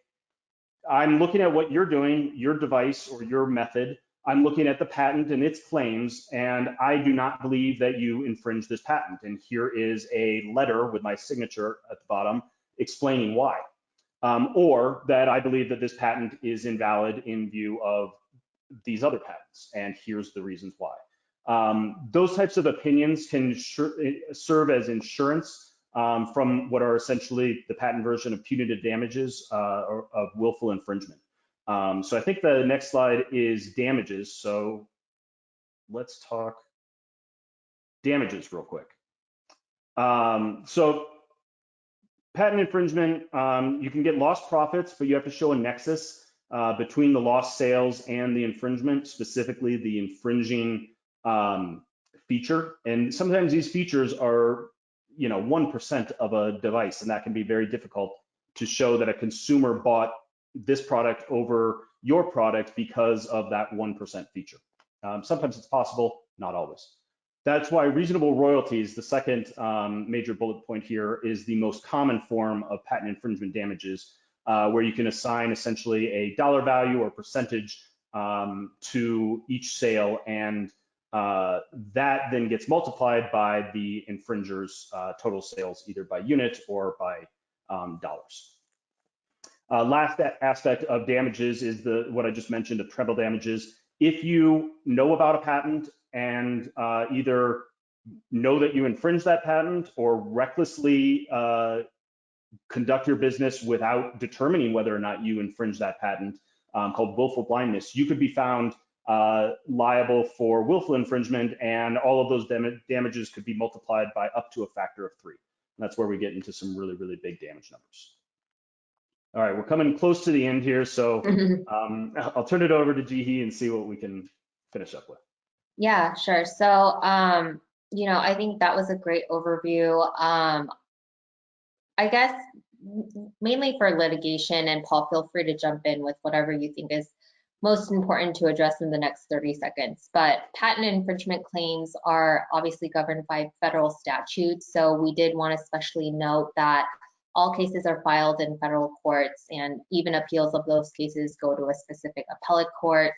I'm looking at what you're doing, your device or your method, I'm looking at the patent and its claims, and I do not believe that you infringe this patent. And here is a letter with my signature at the bottom explaining why. Or that I believe that this patent is invalid in view of these other patents, and here's the reasons why. Those types of opinions can serve as insurance from what are essentially the patent version of punitive damages or of willful infringement. So I think the next slide is damages. So let's talk damages real quick. So patent infringement, you can get lost profits, but you have to show a nexus between the lost sales and the infringement, specifically the infringing feature. And sometimes these features are, 1% of a device, and that can be very difficult to show that a consumer bought this product over your product because of that 1% feature. Sometimes it's possible, not always. That's why reasonable royalties, the second major bullet point here, is the most common form of patent infringement damages, where you can assign essentially a dollar value or percentage to each sale, and that then gets multiplied by the infringer's total sales, either by unit or by dollars. Last aspect of damages is what I just mentioned of treble damages. If you know about a patent and either know that you infringe that patent or recklessly conduct your business without determining whether or not you infringe that patent, called willful blindness, you could be found liable for willful infringement, and all of those damages could be multiplied by up to a factor of 3. And that's where we get into some really, really big damage numbers. All right, we're coming close to the end here, so I'll turn it over to Jihee and see what we can finish up with. Yeah, sure. So, I think that was a great overview. I guess mainly for litigation, and Paul, feel free to jump in with whatever you think is most important to address in the next 30 seconds. But patent infringement claims are obviously governed by federal statutes. So we did want to especially note that all cases are filed in federal courts, and even appeals of those cases go to a specific appellate court.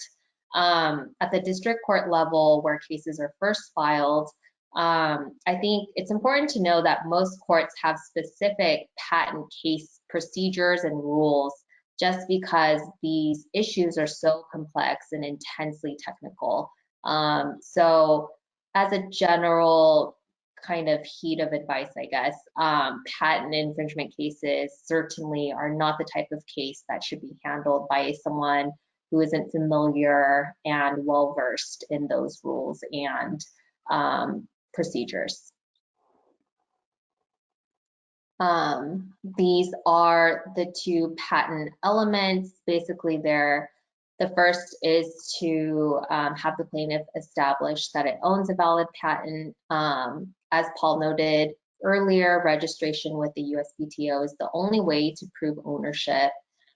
At the district court level, where cases are first filed, I think it's important to know that most courts have specific patent case procedures and rules, just because these issues are so complex and intensely technical. So as a general kind of heat of advice, I guess, patent infringement cases certainly are not the type of case that should be handled by someone who isn't familiar and well-versed in those rules and procedures. These are the two patent elements. Basically, the first is to have the plaintiff establish that it owns a valid patent. As Paul noted earlier, registration with the USPTO is the only way to prove ownership.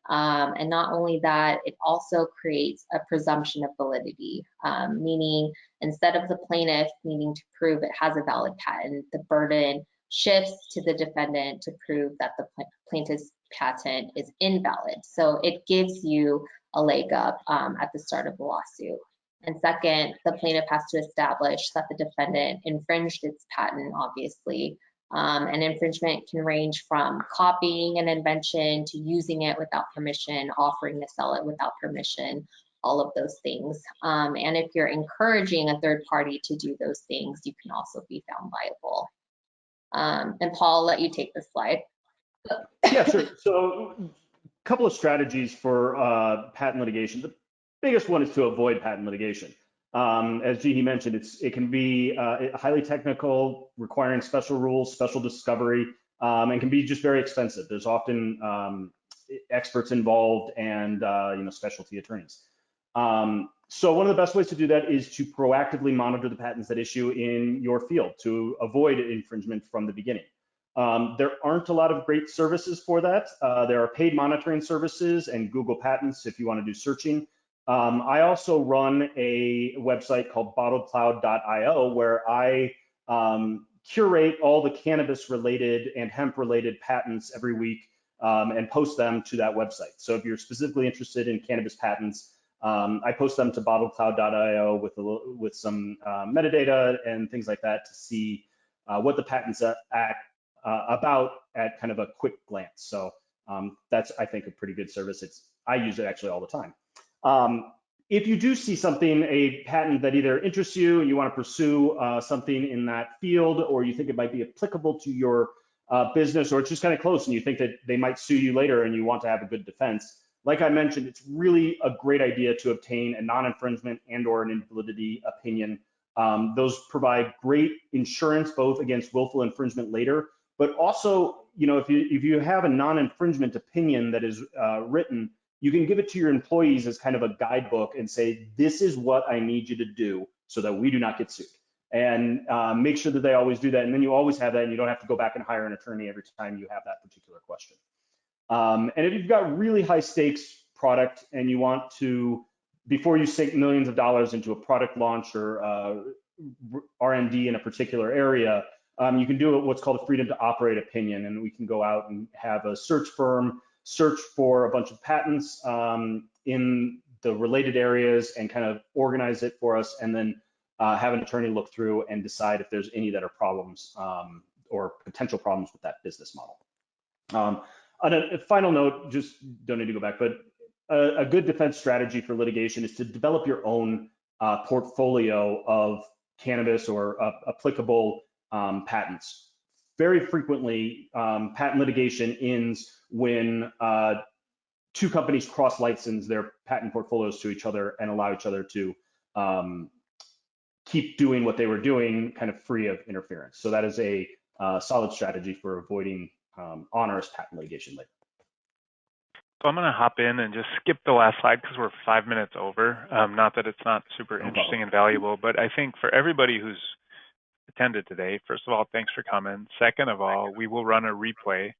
And not only that, it also creates a presumption of validity, meaning instead of the plaintiff needing to prove it has a valid patent, the burden shifts to the defendant to prove that the plaintiff's patent is invalid. So it gives you a leg up at the start of the lawsuit. And second, the plaintiff has to establish that the defendant infringed its patent, obviously. And infringement can range from copying an invention to using it without permission, offering to sell it without permission, all of those things. And if you're encouraging a third party to do those things, you can also be found liable. And Paul, I'll let you take this slide. Yeah, sure. So a couple of strategies for patent litigation. The biggest one is to avoid patent litigation. As Jihee mentioned, it can be highly technical, requiring special rules, special discovery, and can be just very expensive. There's often experts involved and specialty attorneys. So one of the best ways to do that is to proactively monitor the patents that issue in your field to avoid infringement from the beginning. There aren't a lot of great services for that. There are paid monitoring services and Google Patents if you want to do searching. I also run a website called bottledcloud.io where I curate all the cannabis related and hemp related patents every week and post them to that website. So if you're specifically interested in cannabis patents, I post them to bottledcloud.io with some metadata and things like that to see what the patents about at kind of a quick glance. So that's, I think, a pretty good service. I use it actually all the time. If you do see something, a patent that either interests you and you want to pursue something in that field, or you think it might be applicable to your business, or it's just kind of close and you think that they might sue you later and you want to have a good defense, like I mentioned, it's really a great idea to obtain a non-infringement and/or an invalidity opinion. Those provide great insurance both against willful infringement later, but also, if you have a non-infringement opinion that is written, you can give it to your employees as kind of a guidebook and say, this is what I need you to do so that we do not get sued. And make sure that they always do that. And then you always have that and you don't have to go back and hire an attorney every time you have that particular question. And if you've got really high stakes product and you want to, before you sink millions of dollars into a product launch or R&D in a particular area, you can do what's called a freedom to operate opinion. And we can go out and have a search firm search for a bunch of patents in the related areas and kind of organize it for us, and then have an attorney look through and decide if there's any that are problems or potential problems with that business model. On a final note, just don't need to go back, but a good defense strategy for litigation is to develop your own portfolio of cannabis or applicable patents. Very frequently, patent litigation ends when two companies cross-license their patent portfolios to each other and allow each other to keep doing what they were doing kind of free of interference. So that is a solid strategy for avoiding onerous patent litigation later. So I'm going to hop in and just skip the last slide because we're 5 minutes over. Not that it's not super interesting and valuable, but I think for everybody who's attended today, first of all, thanks for coming. Second of all, we will run a replay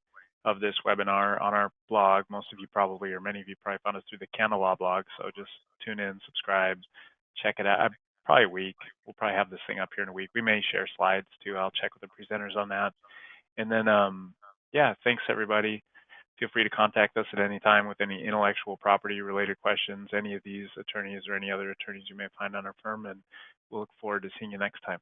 of this webinar on our blog. Most of you probably, or many of you probably found us through the Canna Law blog. So just tune in, subscribe, check it out. Probably a week. We'll probably have this thing up here in a week. We may share slides too. I'll check with the presenters on that. And then, yeah, thanks everybody. Feel free to contact us at any time with any intellectual property related questions, any of these attorneys or any other attorneys you may find on our firm, and we'll look forward to seeing you next time.